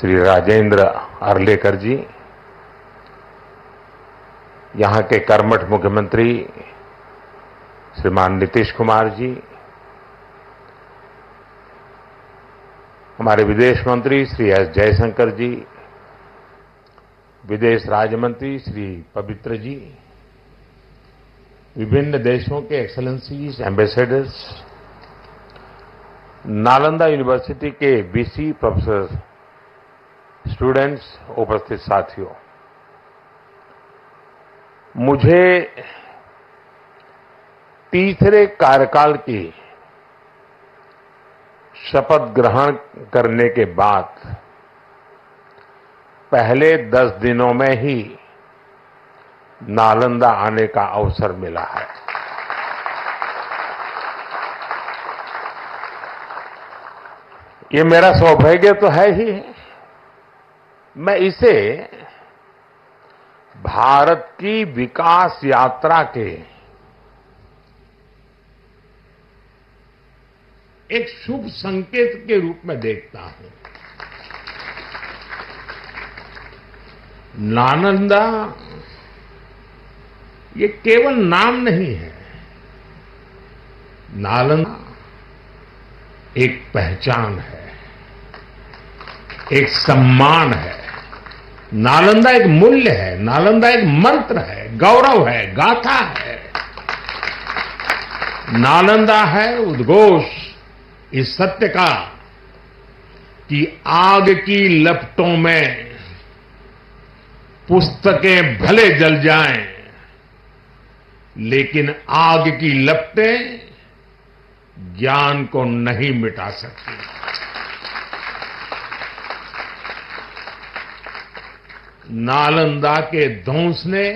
श्री राजेंद्र अर्लेकर जी, यहाँ के कर्मठ मुख्यमंत्री श्रीमान नीतीश कुमार जी, हमारे विदेश मंत्री श्री एस जयशंकर जी, विदेश राज्य मंत्री श्री पवित्र जी, विभिन्न देशों के एक्सेलेंसीज, एम्बेसडर्स, नालंदा यूनिवर्सिटी के वीसी प्रोफेसर, स्टूडेंट्स, उपस्थित साथियों, मुझे तीसरे कार्यकाल की शपथ ग्रहण करने के बाद पहले 10 दिनों में ही नालंदा आने का अवसर मिला है। ये मेरा सौभाग्य तो है ही। मैं इसे भारत की विकास यात्रा के एक शुभ संकेत के रूप में देखता हूं। नालंदा ये केवल नाम नहीं है, नालंदा एक पहचान है, एक सम्मान है, नालंदा एक मूल्य है, नालंदा एक मंत्र है, गौरव है, गाथा है। नालंदा है उद्घोष इस सत्य का कि आग की लपटों में पुस्तकें भले जल जाएं, लेकिन आग की लपटें ज्ञान को नहीं मिटा सकती। नालंदा के ध्वंस ने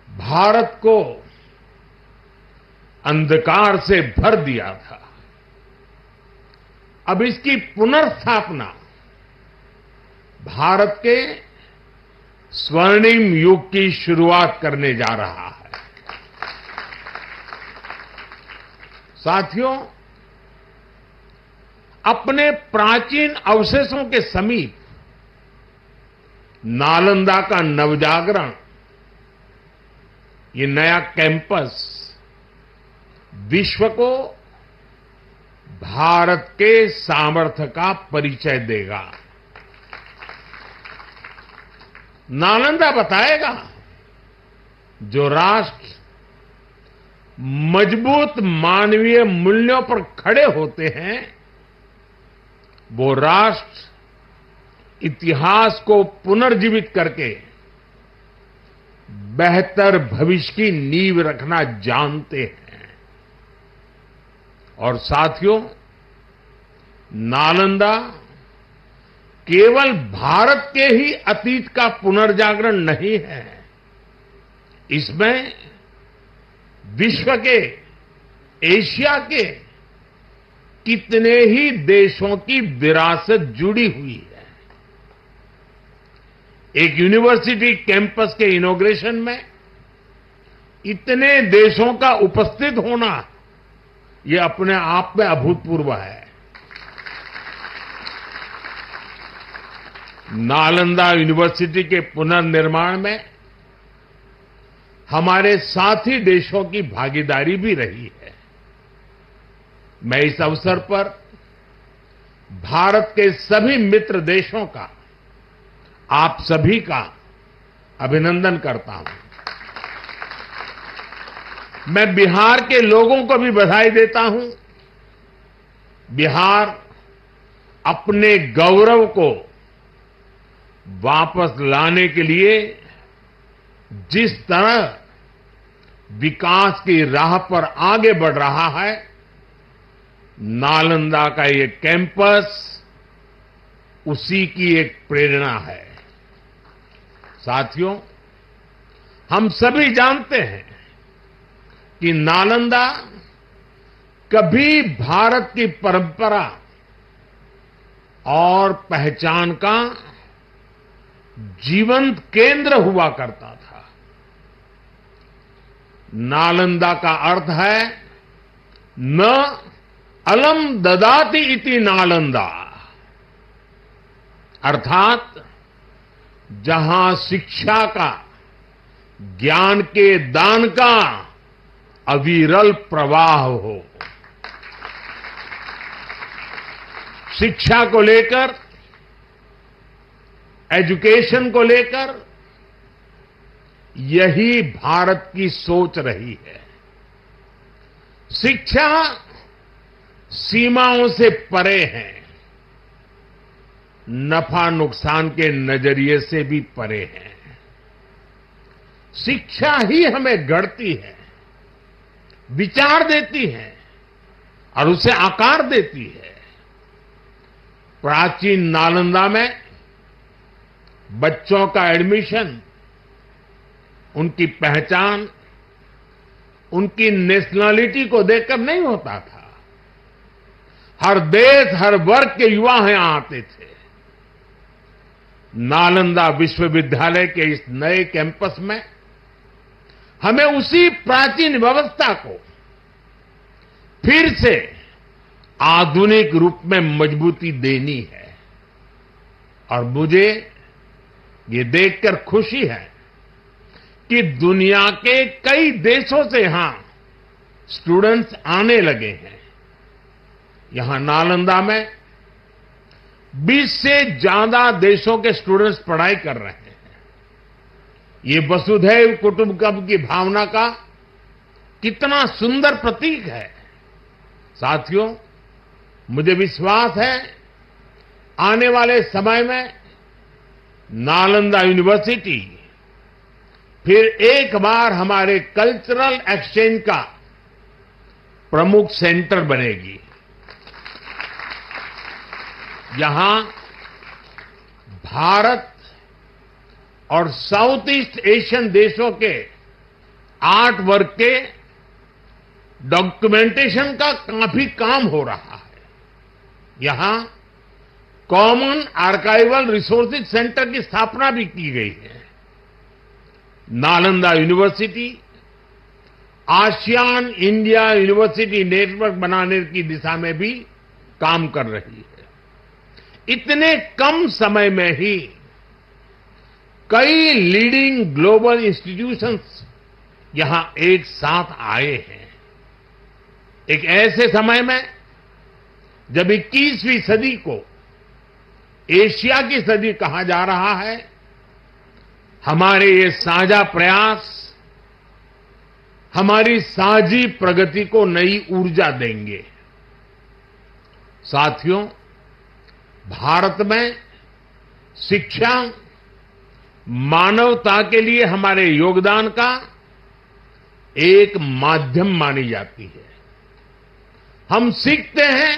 भारत को अंधकार से भर दिया था। अब इसकी पुनर्स्थापना भारत के स्वर्णिम युग की शुरुआत करने जा रहा है। साथियों, अपने प्राचीन अवशेषों के समीप नालंदा का नवजागरण, ये नया कैंपस विश्व को भारत के सामर्थ्य का परिचय देगा। नालंदा बताएगा, जो राष्ट्र मजबूत मानवीय मूल्यों पर खड़े होते हैं, वो राष्ट्र इतिहास को पुनर्जीवित करके बेहतर भविष्य की नींव रखना जानते हैं। और साथियों, नालंदा केवल भारत के ही अतीत का पुनर्जागरण नहीं है, इसमें विश्व के, एशिया के कितने ही देशों की विरासत जुड़ी हुई है। एक यूनिवर्सिटी कैंपस के इनॉग्रेशन में इतने देशों का उपस्थित होना, ये अपने आप में अभूतपूर्व है। नालंदा यूनिवर्सिटी के पुनर्निर्माण में हमारे साथी देशों की भागीदारी भी रही है। मैं इस अवसर पर भारत के सभी मित्र देशों का, आप सभी का अभिनंदन करता हूं। मैं बिहार के लोगों को भी बधाई देता हूं। बिहार अपने गौरव को वापस लाने के लिए जिस तरह विकास की राह पर आगे बढ़ रहा है, नालंदा का ये कैंपस उसी की एक प्रेरणा है। साथियों, हम सभी जानते हैं कि नालंदा कभी भारत की परंपरा और पहचान का जीवंत केंद्र हुआ करता था। नालंदा का अर्थ है न अलम ददाति इति नालंदा, अर्थात जहां शिक्षा का, ज्ञान के दान का अविरल प्रवाह हो। शिक्षा को लेकर, एजुकेशन को लेकर यही भारत की सोच रही है। शिक्षा सीमाओं से परे है, नफा नुकसान के नजरिए से भी परे है। शिक्षा ही हमें गढ़ती है, विचार देती है और उसे आकार देती है। प्राचीन नालंदा में बच्चों का एडमिशन, उनकी पहचान, उनकी नेशनलिटी को देखकर नहीं होता था। हर देश, हर वर्ग के युवा यहां आते थे। नालंदा विश्वविद्यालय के इस नए कैंपस में हमें उसी प्राचीन व्यवस्था को फिर से आधुनिक रूप में मजबूती देनी है। और मुझे ये देखकर खुशी है कि दुनिया के कई देशों से यहां स्टूडेंट्स आने लगे हैं। यहां नालंदा में 20 से ज्यादा देशों के स्टूडेंट्स पढ़ाई कर रहे हैं। ये वसुधैव कुटुंबकम की भावना का कितना सुंदर प्रतीक है। साथियों, मुझे विश्वास है आने वाले समय में नालंदा यूनिवर्सिटी फिर एक बार हमारे कल्चरल एक्सचेंज का प्रमुख सेंटर बनेगी। यहां भारत और साउथ ईस्ट एशियन देशों के आर्ट वर्क के डॉक्यूमेंटेशन का काफी काम हो रहा है। यहां कॉमन आर्काइवल रिसोर्सेज सेंटर की स्थापना भी की गई है। Nalanda university ASEAN India university network बनाने की दिशा में भी काम कर रही है। इतने कम समय में ही कई लीडिंग ग्लोबल इंस्टीट्यूशंस यहां एक साथ आए हैं। एक ऐसे समय में जब 21वीं सदी को एशिया की सदी कहा जा रहा है, हमारे ये साझा प्रयास हमारी साझी प्रगति को नई ऊर्जा देंगे। साथियों, भारत में शिक्षा मानवता के लिए हमारे योगदान का एक माध्यम मानी जाती है। हम सीखते हैं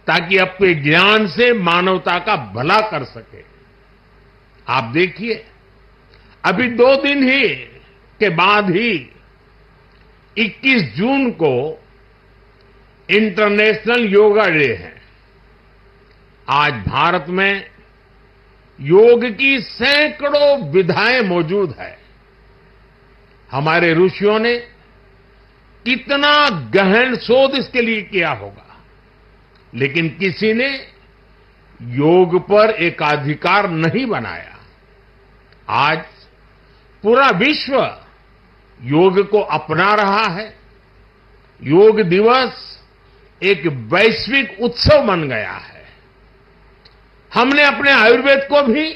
ताकि अपने ज्ञान से मानवता का भला कर सके। आप देखिए, अभी 2 दिन ही के बाद ही 21 जून को इंटरनेशनल योगा डे है। आज भारत में योग की सैकड़ों विधाएं मौजूद है। हमारे ऋषियों ने कितना गहन शोध इसके लिए किया होगा, लेकिन किसी ने योग पर एकाधिकार नहीं बनाया। आज पूरा विश्व योग को अपना रहा है। योग दिवस एक वैश्विक उत्सव बन गया है। हमने अपने आयुर्वेद को भी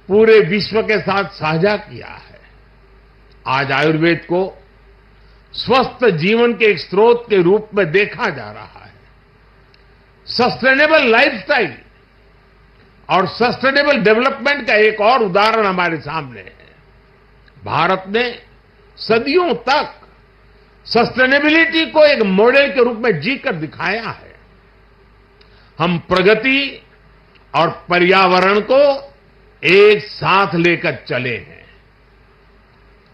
पूरे विश्व के साथ साझा किया है। आज आयुर्वेद को स्वस्थ जीवन के एक स्रोत के रूप में देखा जा रहा है। सस्टेनेबल लाइफस्टाइल और सस्टेनेबल डेवलपमेंट का एक और उदाहरण हमारे सामने है। भारत ने सदियों तक सस्टेनेबिलिटी को एक मॉडल के रूप में जीकर दिखाया है। हम प्रगति और पर्यावरण को एक साथ लेकर चले हैं।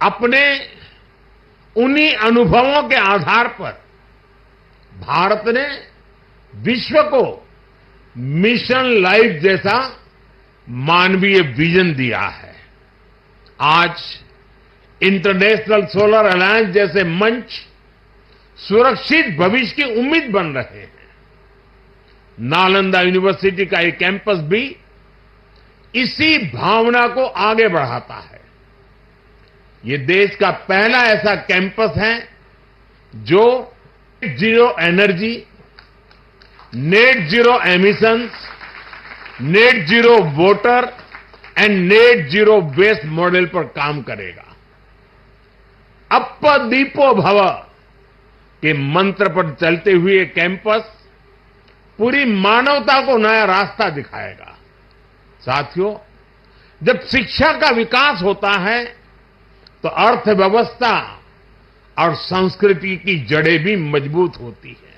अपने उन्हीं अनुभवों के आधार पर भारत ने विश्व को मिशन लाइफ जैसा मानवीय विजन दिया है। आज इंटरनेशनल सोलर अलायंस जैसे मंच सुरक्षित भविष्य की उम्मीद बन रहे हैं। नालंदा यूनिवर्सिटी का ये कैंपस भी इसी भावना को आगे बढ़ाता है। ये देश का पहला ऐसा कैंपस है जो zero energy, net zero emissions, net zero water and net zero waste model पर काम करेगा। अप्प दीपो भव के मंत्र पर चलते हुए कैंपस पूरी मानवता को नया रास्ता दिखाएगा। साथियों, जब शिक्षा का विकास होता है तो अर्थव्यवस्था और संस्कृति की जड़ें भी मजबूत होती है।